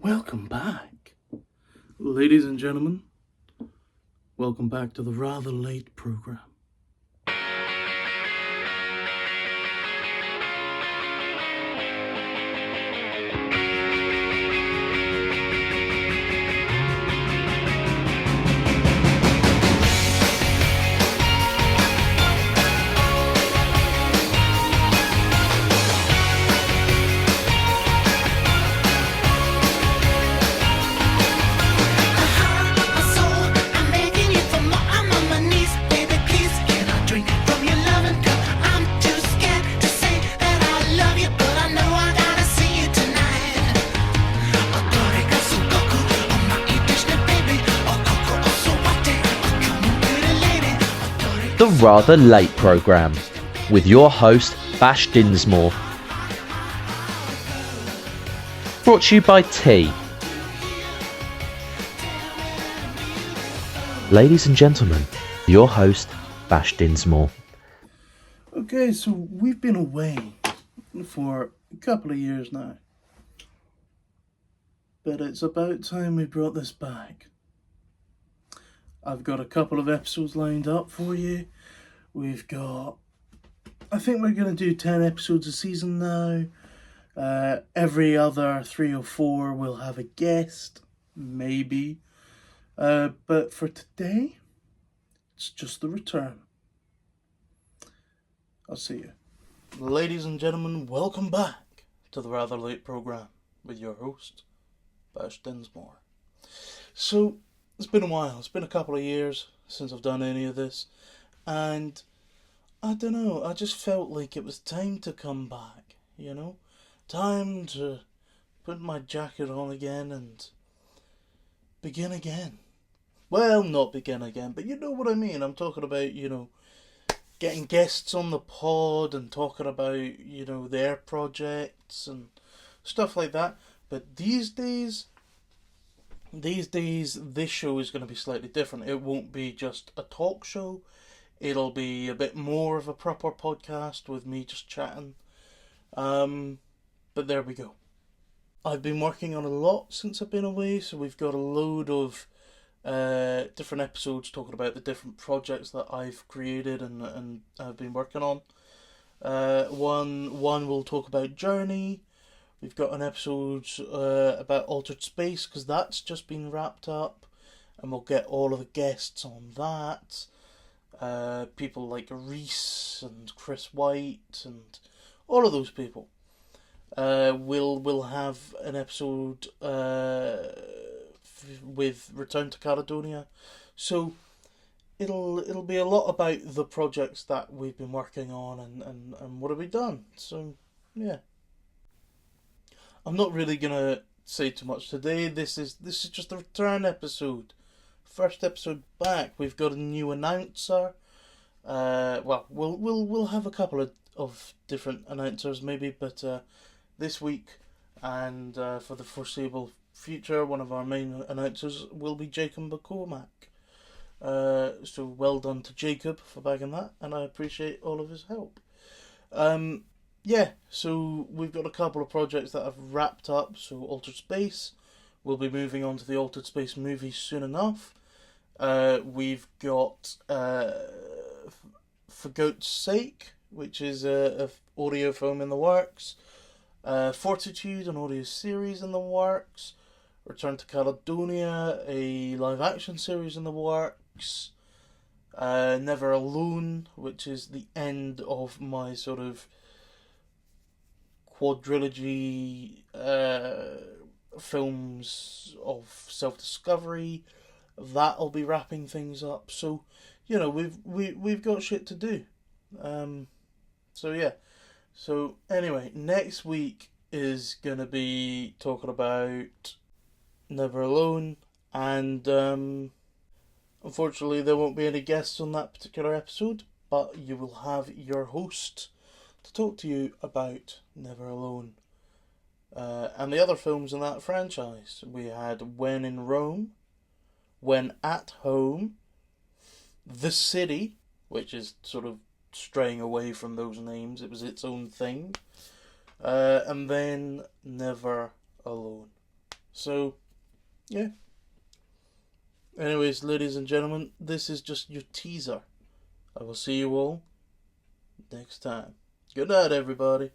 Welcome back, ladies and gentlemen. Welcome back to the rather late program. The Rather Late Programme, with your host, Bash Dinsmore. Brought to you by Tea. Ladies and gentlemen, your host, Bash Dinsmore. Okay, so we've been away for a couple of years now. But it's about time we brought this back. I've got a couple of episodes lined up for you. I think we're going to do 10 episodes a season now. Every other 3 or 4 will have a guest, maybe. But for today, it's just the return. I'll see you. Ladies and gentlemen, welcome back to the Rather Late Programme with your host, Bash Dinsmore. So, it's been a while. It's been a couple of years since I've done any of this. And I don't know, I just felt like it was time to come back, you know? Time to put my jacket on again and begin again. Well, not begin again, but you know what I mean. I'm talking about, getting guests on the pod and talking about, their projects and stuff like that. But these days, this show is going to be slightly different. It won't be just a talk show. It'll be a bit more of a proper podcast with me just chatting. But there we go. I've been working on a lot since I've been away, so we've got a load of different episodes talking about the different projects that I've created and I've been working on. One will talk about Journey. We've got an episode about Altered Space, because that's just been wrapped up, and we'll get all of the guests on that. People like Reese and Chris White and all of those people. We'll have an episode with Return to Caledonia. So it'll be a lot about the projects that we've been working on and what have we done. So yeah. I'm not really gonna say too much today. This is just a return episode. First episode back. We've got a new announcer. We'll have a couple of different announcers maybe, but this week and for the foreseeable future, one of our main announcers will be Jacob McCormack. So well done to Jacob for bagging that, and I appreciate all of his help. So we've got a couple of projects that have wrapped up. So Altered Space, we'll be moving on to the Altered Space movie soon enough. We've got For Goat's Sake, which is a audio film in the works. Fortitude, an audio series in the works. Return to Caledonia, a live action series in the works. Never Alone, which is the end of my sort of quadrilogy films of self-discovery. That'll be wrapping things up. So, we've got shit to do. So anyway, next week is gonna be talking about Never Alone, and unfortunately there won't be any guests on that particular episode, but you will have your host to talk to you about Never Alone. And the other films in that franchise. We had When in Rome, When at Home, The City, which is sort of straying away from those names. It was its own thing. And then Never Alone. So, yeah. Anyways, ladies and gentlemen, this is just your teaser. I will see you all next time. Good night, everybody.